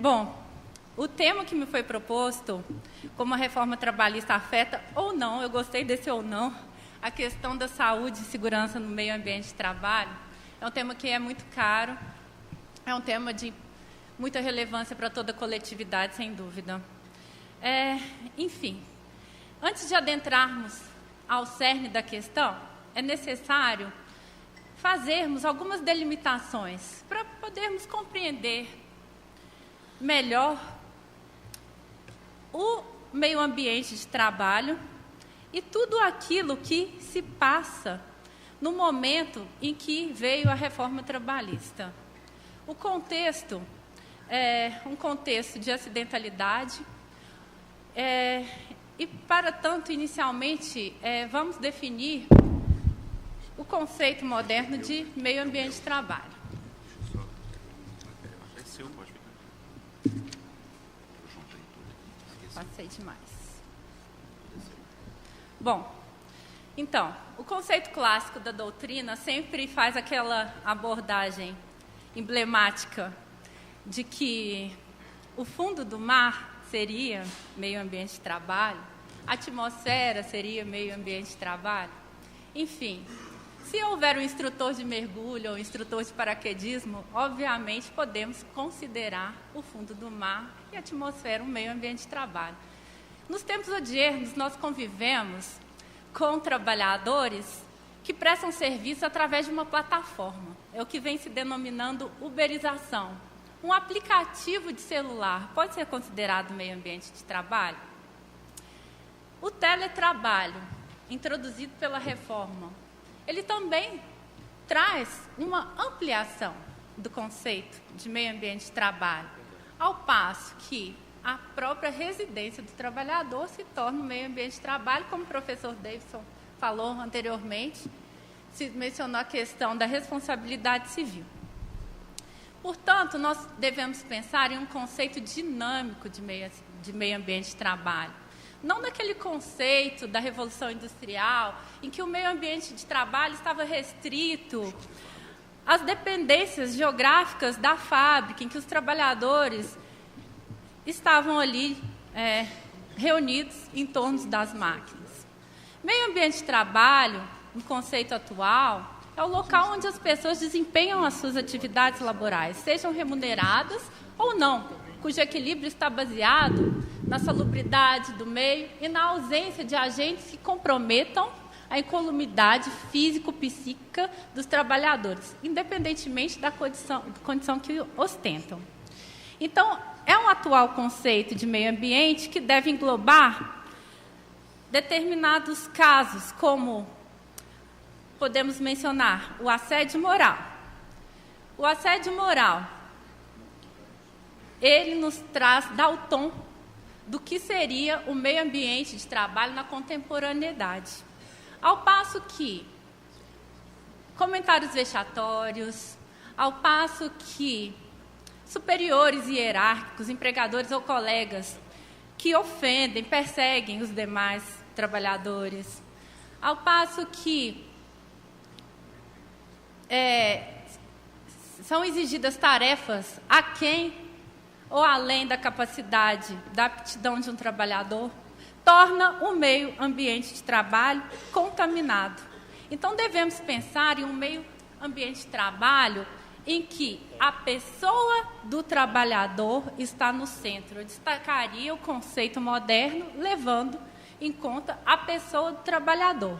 Bom, o tema que me foi proposto, como a reforma trabalhista afeta ou não, eu gostei desse ou não, a questão da saúde e segurança no meio ambiente de trabalho, é um tema que é muito caro, é um tema de muita relevância para toda a coletividade, sem dúvida. Enfim, antes de adentrarmos ao cerne da questão, é necessário fazermos algumas delimitações para podermos compreender melhor o meio ambiente de trabalho e tudo aquilo que se passa no momento em que veio a reforma trabalhista. O contexto é um contexto de acidentalidade e, para tanto, inicialmente, vamos definir o conceito moderno de meio ambiente de trabalho. Passei demais. Bom, então, o conceito clássico da doutrina sempre faz aquela abordagem emblemática de que o fundo do mar seria meio ambiente de trabalho, a atmosfera seria meio ambiente de trabalho. Enfim, se houver um instrutor de mergulho ou um instrutor de paraquedismo, obviamente podemos considerar o fundo do mar e a atmosfera um meio ambiente de trabalho. Nos tempos odiernos, nós convivemos com trabalhadores que prestam serviço através de uma plataforma. É o que vem se denominando uberização. Um aplicativo de celular pode ser considerado meio ambiente de trabalho? O teletrabalho, introduzido pela reforma, ele também traz uma ampliação do conceito de meio ambiente de trabalho, ao passo que a própria residência do trabalhador se torna um meio ambiente de trabalho, como o professor Davidson falou anteriormente, se mencionou a questão da responsabilidade civil. Portanto, nós devemos pensar em um conceito dinâmico de meio ambiente de trabalho. Não naquele conceito da Revolução Industrial, em que o meio ambiente de trabalho estava restrito às dependências geográficas da fábrica, em que os trabalhadores estavam ali reunidos em torno das máquinas. Meio ambiente de trabalho, no conceito atual, é o local onde as pessoas desempenham as suas atividades laborais, sejam remuneradas ou não, cujo equilíbrio está baseado na salubridade do meio e na ausência de agentes que comprometam a incolumidade físico-psíquica dos trabalhadores, independentemente da condição que ostentam. Então, é um atual conceito de meio ambiente que deve englobar determinados casos, como podemos mencionar o assédio moral. O assédio moral, ele nos dá o tom do que seria o meio ambiente de trabalho na contemporaneidade. Ao passo que comentários vexatórios, ao passo que superiores hierárquicos, empregadores ou colegas que ofendem, perseguem os demais trabalhadores, ao passo que são exigidas tarefas aquém ou além da capacidade, da aptidão de um trabalhador, torna o meio ambiente de trabalho contaminado. Então, devemos pensar em um meio ambiente de trabalho em que a pessoa do trabalhador está no centro. Eu destacaria o conceito moderno, levando em conta a pessoa do trabalhador.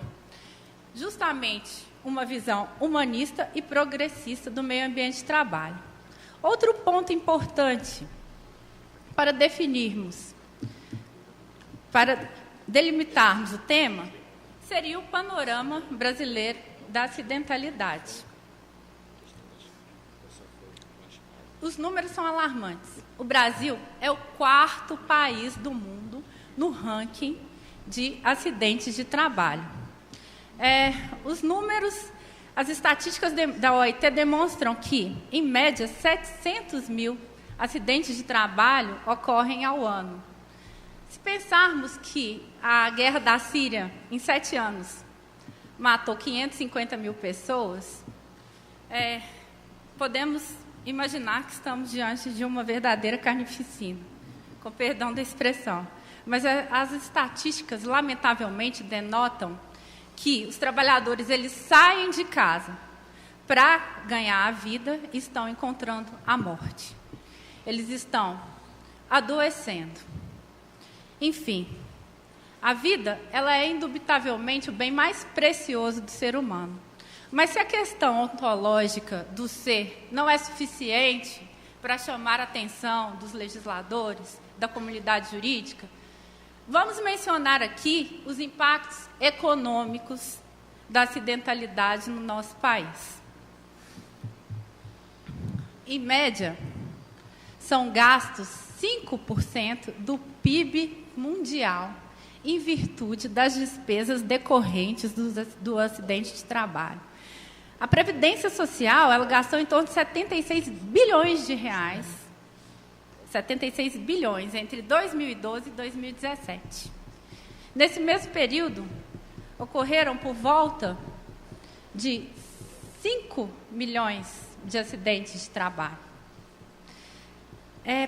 Justamente uma visão humanista e progressista do meio ambiente de trabalho. Outro ponto importante para definirmos, para delimitarmos o tema, seria o panorama brasileiro da acidentalidade. Os números são alarmantes. O Brasil é o 4º país do mundo no ranking de acidentes de trabalho. Os números, as estatísticas da OIT demonstram que, em média, 700 mil acidentes de trabalho ocorrem ao ano. Se pensarmos que a guerra da Síria, em 7 anos, matou 550 mil pessoas, podemos imaginar que estamos diante de uma verdadeira carnificina, com perdão da expressão. Mas as estatísticas, lamentavelmente, denotam que os trabalhadores eles saem de casa para ganhar a vida e estão encontrando a morte. Eles estão adoecendo. Enfim, a vida ela é indubitavelmente o bem mais precioso do ser humano. Mas se a questão ontológica do ser não é suficiente para chamar a atenção dos legisladores, da comunidade jurídica, vamos mencionar aqui os impactos econômicos da acidentalidade no nosso país. Em média, são gastos 5% do PIB mundial em virtude das despesas decorrentes do acidente de trabalho. A Previdência Social ela gastou em torno de 76 bilhões de reais, 76 bilhões entre 2012 e 2017. Nesse mesmo período, ocorreram por volta de 5 milhões de acidentes de trabalho.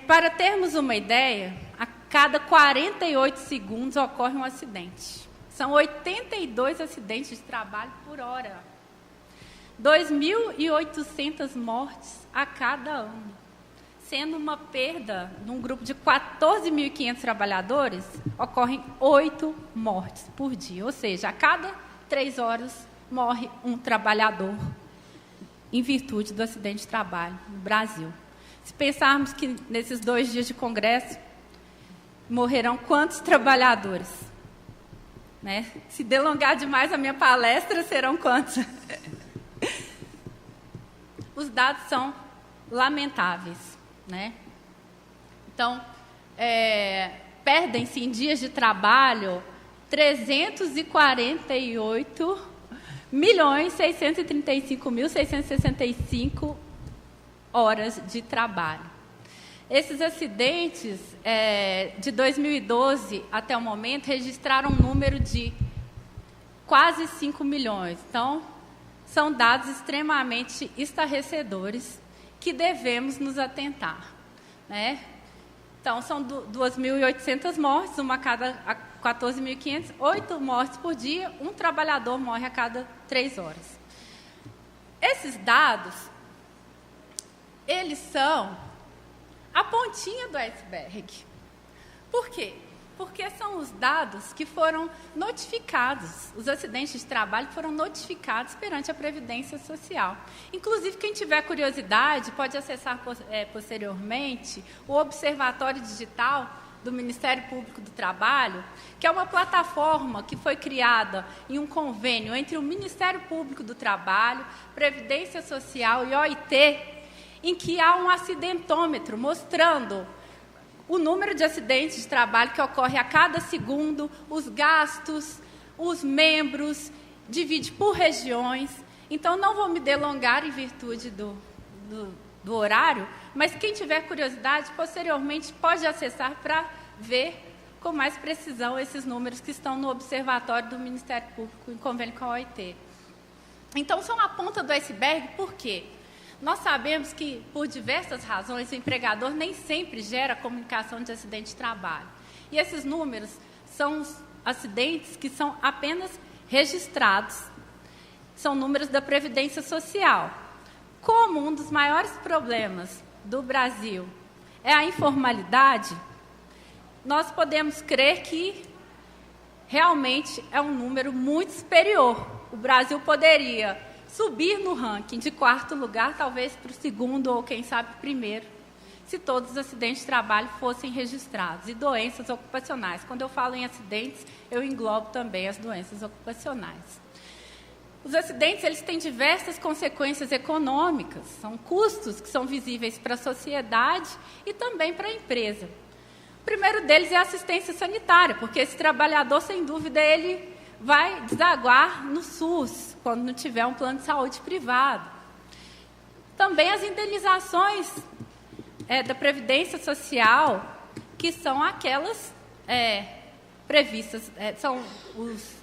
Para termos uma ideia, a cada 48 segundos ocorre um acidente. São 82 acidentes de trabalho por hora. 2.800 mortes a cada ano. Sendo uma perda, num grupo de 14.500 trabalhadores, ocorrem 8 mortes por dia. Ou seja, a cada 3 horas morre um trabalhador em virtude do acidente de trabalho no Brasil. Se pensarmos que nesses 2 dias de congresso morrerão quantos trabalhadores? Né? Se delongar demais a minha palestra, serão quantos? Os dados são lamentáveis. Né? Então, perdem-se em dias de trabalho 348.635.665 horas de trabalho. Esses acidentes, de 2012 até o momento, registraram um número de quase 5 milhões. Então, são dados extremamente estarrecedores que devemos nos atentar. Né? Então, são 2.800 mortes, uma a cada 14.500, 8 mortes por dia, um trabalhador morre a cada 3 horas. Esses dados, eles são a pontinha do iceberg. Por quê? Porque são os dados que foram notificados, os acidentes de trabalho foram notificados perante a Previdência Social. Inclusive, quem tiver curiosidade pode acessar posteriormente o Observatório Digital do Ministério Público do Trabalho, que é uma plataforma que foi criada em um convênio entre o Ministério Público do Trabalho, Previdência Social e OIT, em que há um acidentômetro mostrando o número de acidentes de trabalho que ocorre a cada segundo, os gastos, os membros, divide por regiões. Então, não vou me delongar em virtude do horário, mas quem tiver curiosidade, posteriormente, pode acessar para ver com mais precisão esses números que estão no Observatório do Ministério Público, em convênio com a OIT. Então, são a ponta do iceberg, por quê? Nós sabemos que, por diversas razões, o empregador nem sempre gera comunicação de acidente de trabalho. E esses números são os acidentes que são apenas registrados. São números da Previdência Social. Como um dos maiores problemas do Brasil é a informalidade, nós podemos crer que realmente é um número muito superior. O Brasil poderia subir no ranking de 4º lugar, talvez para o 2º ou, quem sabe, 1º, se todos os acidentes de trabalho fossem registrados. E doenças ocupacionais. Quando eu falo em acidentes, eu englobo também as doenças ocupacionais. Os acidentes eles têm diversas consequências econômicas, são custos que são visíveis para a sociedade e também para a empresa. O primeiro deles é a assistência sanitária, porque esse trabalhador, sem dúvida, ele vai desaguar no SUS, quando não tiver um plano de saúde privado. Também as indenizações da Previdência Social, que são aquelas previstas, são os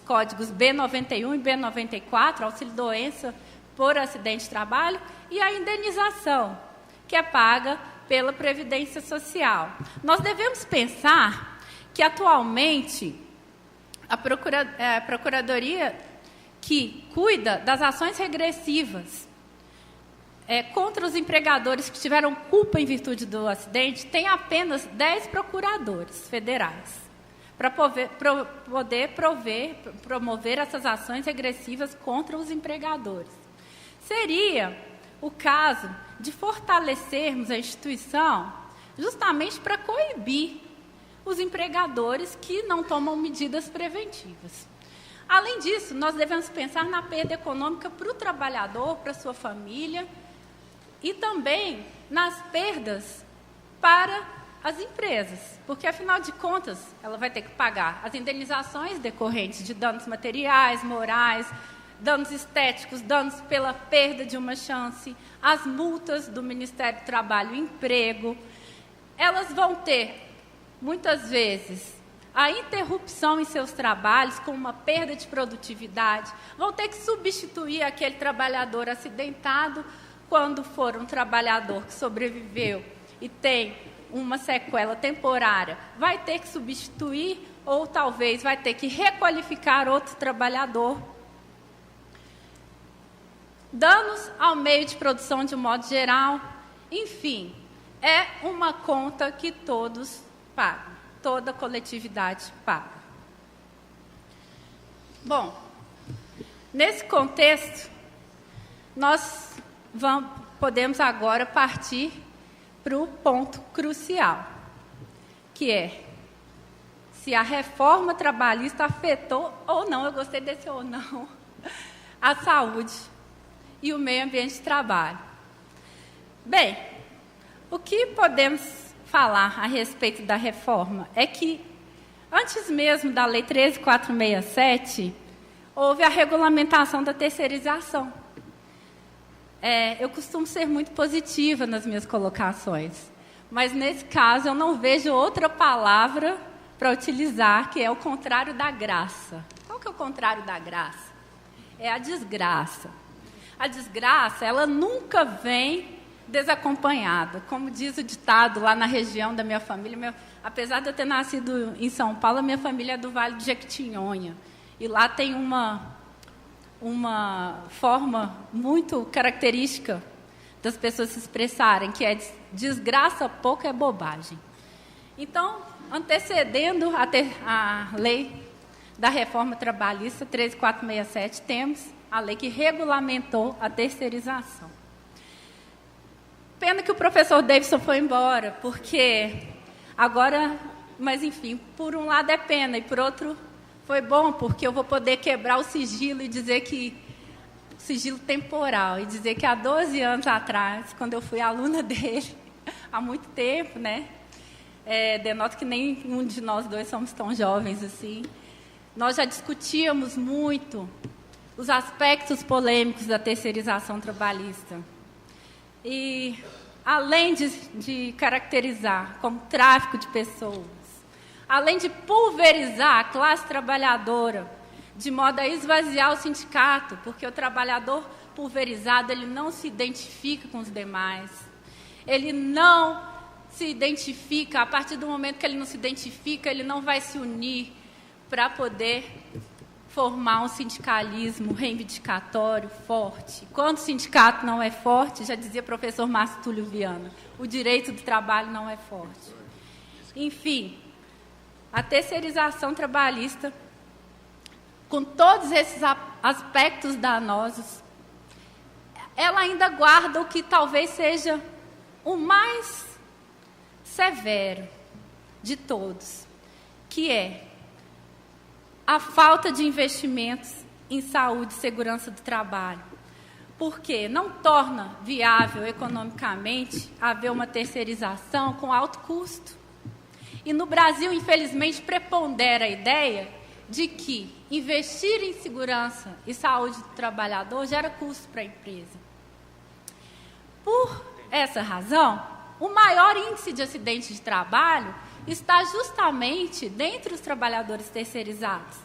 códigos B91 e B94, auxílio-doença por acidente de trabalho e a indenização, que é paga pela Previdência Social. Nós devemos pensar que, atualmente, a Procuradoria que cuida das ações regressivas contra os empregadores que tiveram culpa em virtude do acidente tem apenas 10 procuradores federais para poder promover essas ações regressivas contra os empregadores. Seria o caso de fortalecermos a instituição justamente para coibir os empregadores que não tomam medidas preventivas. Além disso, nós devemos pensar na perda econômica para o trabalhador, para a sua família, e também nas perdas para as empresas, porque, afinal de contas, ela vai ter que pagar as indenizações decorrentes de danos materiais, morais, danos estéticos, danos pela perda de uma chance, as multas do Ministério do Trabalho e Emprego. Elas vão ter, muitas vezes, a interrupção em seus trabalhos com uma perda de produtividade, vão ter que substituir aquele trabalhador acidentado quando for um trabalhador que sobreviveu e tem uma sequela temporária, vai ter que substituir ou talvez vai ter que requalificar outro trabalhador. Danos ao meio de produção de um modo geral, enfim, é uma conta que todos pagam, toda a coletividade paga. Bom, nesse contexto, nós podemos agora partir para o ponto crucial, que é se a reforma trabalhista afetou ou não, eu gostei desse ou não, a saúde e o meio ambiente de trabalho. Bem, o que podemos falar a respeito da reforma é que, antes mesmo da Lei 13.467, houve a regulamentação da terceirização. Eu costumo ser muito positiva nas minhas colocações, mas, nesse caso, eu não vejo outra palavra para utilizar, que é o contrário da graça. Qual que é o contrário da graça? É a desgraça. A desgraça, ela nunca vem desacompanhada. Como diz o ditado lá na região da minha família, apesar de eu ter nascido em São Paulo, a minha família é do Vale de Jequitinhonha. E lá tem uma forma muito característica das pessoas se expressarem, que é desgraça pouco é bobagem. Então, antecedendo a lei da reforma trabalhista 13.467, temos a lei que regulamentou a terceirização. Pena que o professor Davidson foi embora, porque agora, mas enfim, por um lado é pena, e por outro foi bom, porque eu vou poder quebrar o sigilo e dizer que, sigilo temporal, e dizer que há 12 anos atrás, quando eu fui aluna dele, há muito tempo, né? Denoto que nem um de nós dois somos tão jovens assim, nós já discutíamos muito os aspectos polêmicos da terceirização trabalhista. E, além de caracterizar como tráfico de pessoas, além de pulverizar a classe trabalhadora, de modo a esvaziar o sindicato, porque o trabalhador pulverizado, ele não se identifica com os demais, ele não se identifica, a partir do momento que ele não se identifica, ele não vai se unir para poder formar um sindicalismo reivindicatório forte. Quando o sindicato não é forte, já dizia o professor Márcio Túlio Viana, o direito do trabalho não é forte. Enfim, a terceirização trabalhista, com todos esses aspectos danosos, ela ainda guarda o que talvez seja o mais severo de todos, que é a falta de investimentos em saúde e segurança do trabalho, porque não torna viável economicamente haver uma terceirização com alto custo. E no Brasil, infelizmente, prepondera a ideia de que investir em segurança e saúde do trabalhador gera custo para a empresa. Por essa razão, o maior índice de acidentes de trabalho está justamente dentre os trabalhadores terceirizados.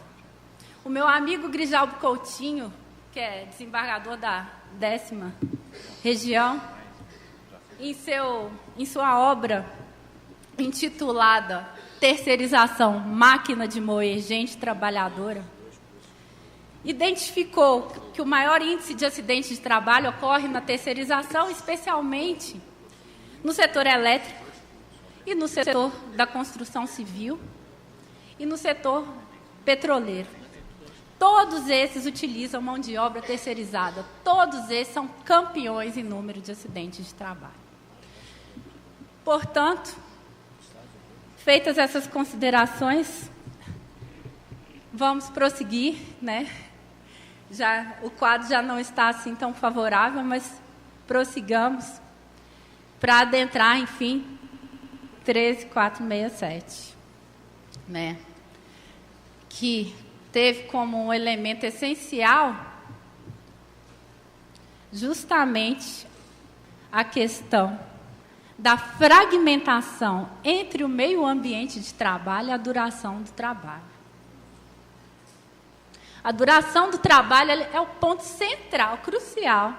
O meu amigo Grijalbo Coutinho, que é desembargador da 10ª região, em sua obra intitulada Terceirização, Máquina de Moer Gente Trabalhadora, identificou que o maior índice de acidentes de trabalho ocorre na terceirização, especialmente no setor elétrico e no setor da construção civil e no setor petroleiro. Todos esses utilizam mão de obra terceirizada. Todos esses são campeões em número de acidentes de trabalho. Portanto, feitas essas considerações, vamos prosseguir, né? O quadro já não está assim tão favorável, mas prossigamos para adentrar, enfim, 13467, né? Que teve como um elemento essencial justamente a questão da fragmentação entre o meio ambiente de trabalho e a duração do trabalho. A duração do trabalho é o ponto central, crucial,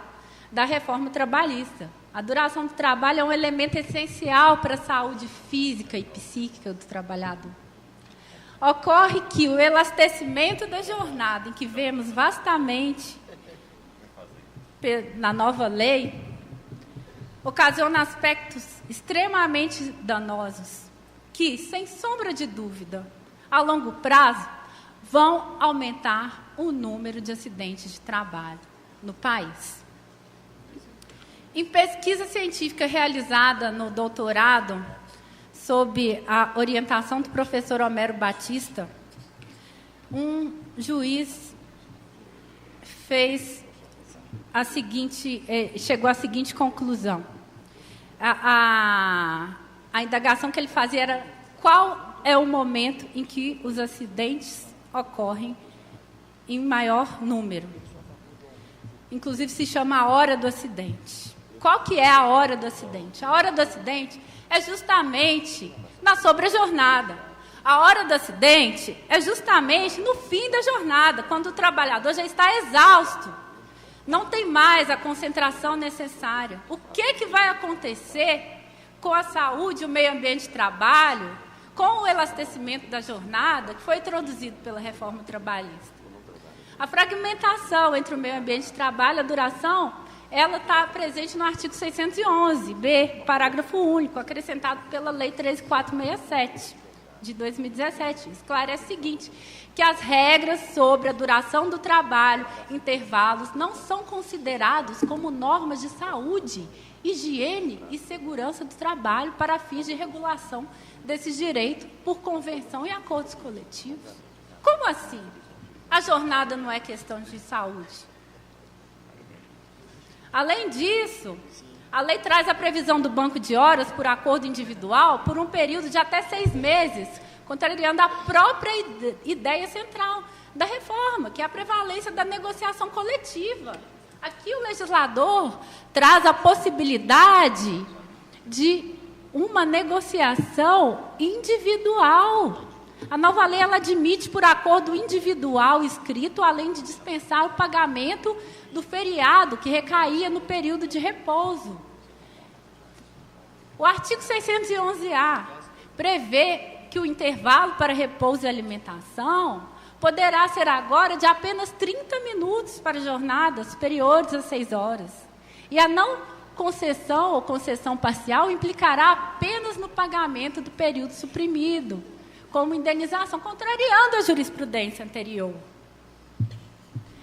da reforma trabalhista. A duração do trabalho é um elemento essencial para a saúde física e psíquica do trabalhador. Ocorre que o elastecimento da jornada, em que vemos vastamente na nova lei, ocasiona aspectos extremamente danosos que, sem sombra de dúvida, a longo prazo, vão aumentar o número de acidentes de trabalho no país. Em pesquisa científica realizada no doutorado, sob a orientação do professor Homero Batista, um juiz chegou à seguinte conclusão. A indagação que ele fazia era qual é o momento em que os acidentes ocorrem em maior número. Inclusive se chama a hora do acidente. Qual que é a hora do acidente? A hora do acidente é justamente na sobrejornada. A hora do acidente é justamente no fim da jornada, quando o trabalhador já está exausto, não tem mais a concentração necessária. O que vai acontecer com a saúde e o meio ambiente de trabalho, com o elastecimento da jornada, que foi introduzido pela reforma trabalhista? A fragmentação entre o meio ambiente de trabalho, a duração, ela está presente no artigo 611b, parágrafo único, acrescentado pela Lei 13467, de 2017. Esclarece o seguinte, que as regras sobre a duração do trabalho, intervalos, não são considerados como normas de saúde, higiene e segurança do trabalho para fins de regulação desses direitos por convenção e acordos coletivos. Como assim? A jornada não é questão de saúde. Além disso, a lei traz a previsão do banco de horas por acordo individual por um período de até 6 meses, contrariando a própria ideia central da reforma, que é a prevalência da negociação coletiva. Aqui o legislador traz a possibilidade de uma negociação individual. A nova lei ela admite por acordo individual escrito, além de dispensar o pagamento do feriado que recaía no período de repouso. O artigo 611-A prevê que o intervalo para repouso e alimentação poderá ser agora de apenas 30 minutos para jornadas superiores a 6 horas. E a não concessão ou concessão parcial implicará apenas no pagamento do período suprimido, como indenização, contrariando a jurisprudência anterior.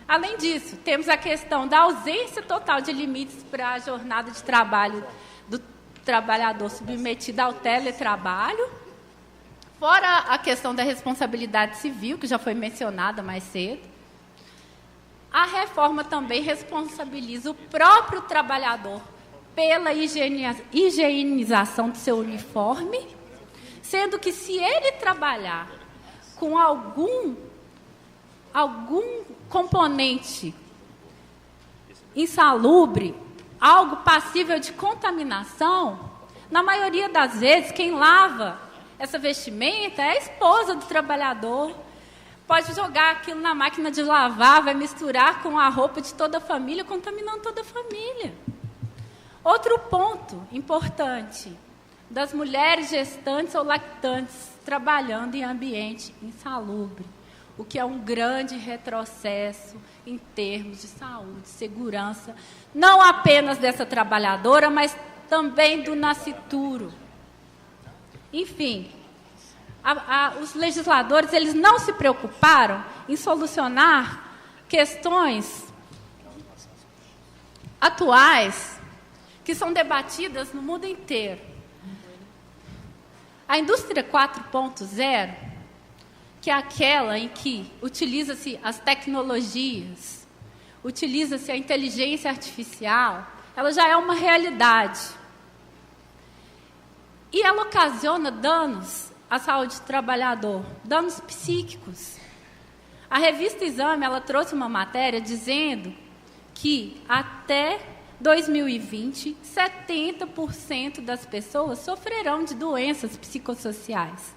Além disso, temos a questão da ausência total de limites para a jornada de trabalho do trabalhador submetido ao teletrabalho, fora a questão da responsabilidade civil, que já foi mencionada mais cedo. A reforma também responsabiliza o próprio trabalhador pela higienização do seu uniforme, sendo que se ele trabalhar com algum componente insalubre, algo passível de contaminação, na maioria das vezes quem lava essa vestimenta é a esposa do trabalhador, pode jogar aquilo na máquina de lavar, vai misturar com a roupa de toda a família, contaminando toda a família. Outro ponto importante, das mulheres gestantes ou lactantes trabalhando em ambiente insalubre, o que é um grande retrocesso em termos de saúde, segurança, não apenas dessa trabalhadora, mas também do nascituro. Enfim, os legisladores eles não se preocuparam em solucionar questões atuais que são debatidas no mundo inteiro. A indústria 4.0, que é aquela em que utiliza-se as tecnologias, utiliza-se a inteligência artificial, ela já é uma realidade. E ela ocasiona danos à saúde do trabalhador, danos psíquicos. A revista Exame ela trouxe uma matéria dizendo que até 2020, 70% das pessoas sofrerão de doenças psicossociais.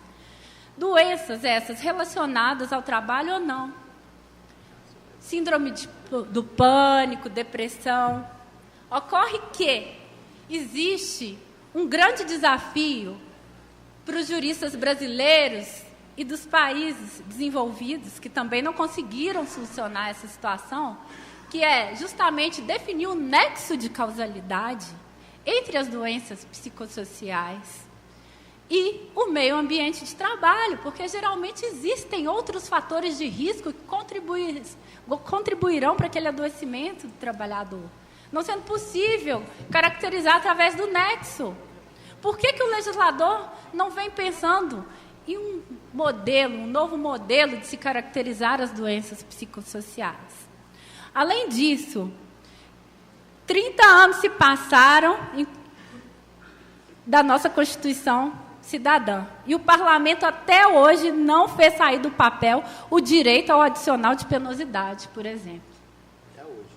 Doenças essas relacionadas ao trabalho ou não. Síndrome do pânico, depressão. Ocorre que existe um grande desafio para os juristas brasileiros e dos países desenvolvidos, que também não conseguiram solucionar essa situação, que é justamente definir o nexo de causalidade entre as doenças psicossociais e o meio ambiente de trabalho, porque geralmente existem outros fatores de risco que contribuirão para aquele adoecimento do trabalhador, não sendo possível caracterizar através do nexo. Por que o legislador não vem pensando em um novo modelo de se caracterizar as doenças psicossociais? Além disso, 30 anos se passaram da nossa Constituição Cidadã. E o Parlamento até hoje não fez sair do papel o direito ao adicional de penosidade, por exemplo. Até hoje.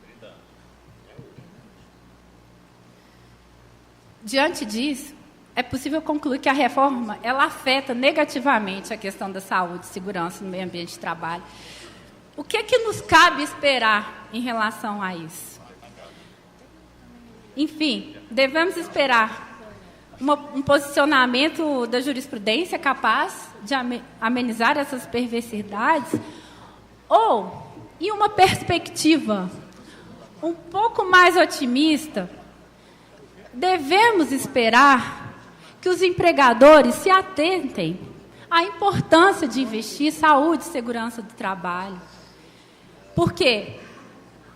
30 anos. Diante disso, é possível concluir que a reforma ela afeta negativamente a questão da saúde e segurança no meio ambiente de trabalho. O que é que nos cabe esperar em relação a isso? Enfim, devemos esperar um posicionamento da jurisprudência capaz de amenizar essas perversidades ou, em uma perspectiva um pouco mais otimista, devemos esperar que os empregadores se atentem à importância de investir em saúde e segurança do trabalho. Porque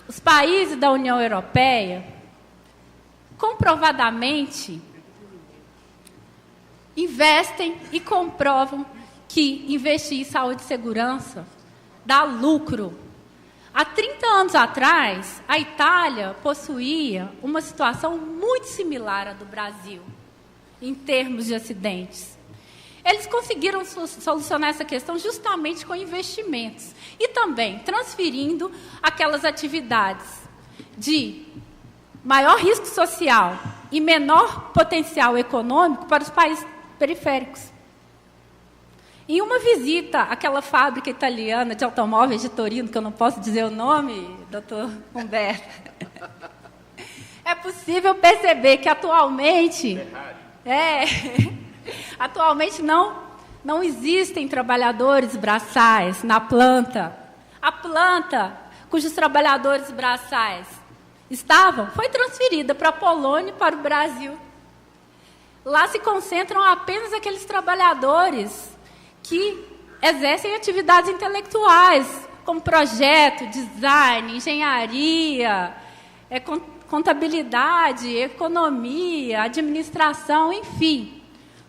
os países da União Europeia, comprovadamente, investem e comprovam que investir em saúde e segurança dá lucro. Há 30 anos atrás, a Itália possuía uma situação muito similar à do Brasil, em termos de acidentes. Eles conseguiram solucionar essa questão justamente com investimentos e também transferindo aquelas atividades de maior risco social e menor potencial econômico para os países periféricos. Em uma visita àquela fábrica italiana de automóveis de Torino, que eu não posso dizer o nome, doutor Humberto, é possível perceber que atualmente... Atualmente não existem trabalhadores braçais na planta. A planta cujos trabalhadores braçais estavam foi transferida para a Polônia e para o Brasil. Lá se concentram apenas aqueles trabalhadores que exercem atividades intelectuais, como projeto, design, engenharia, contabilidade, economia, administração, enfim.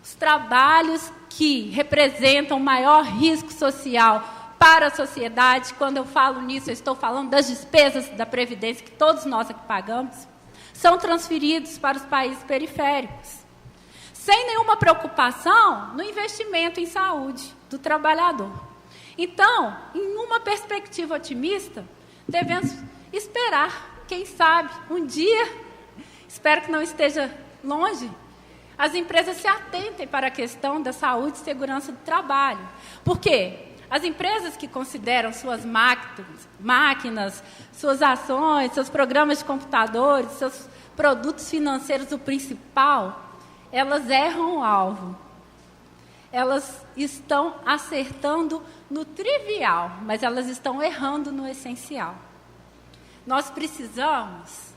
Os trabalhos que representam maior risco social para a sociedade. Quando eu falo nisso, eu estou falando das despesas da Previdência, que todos nós aqui pagamos, são transferidos para os países periféricos, sem nenhuma preocupação no investimento em saúde do trabalhador. Então, em uma perspectiva otimista, devemos esperar, quem sabe, um dia, espero que não esteja longe, as empresas se atentem para a questão da saúde e segurança do trabalho. Porque as empresas que consideram suas máquinas, suas ações, seus programas de computadores, seus produtos financeiros o principal, elas erram o alvo. Elas estão acertando no trivial, mas elas estão errando no essencial. Nós precisamos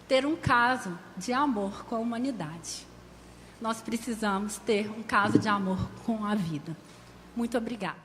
ter um caso de amor com a humanidade. Nós precisamos ter um caso de amor com a vida. Muito obrigada.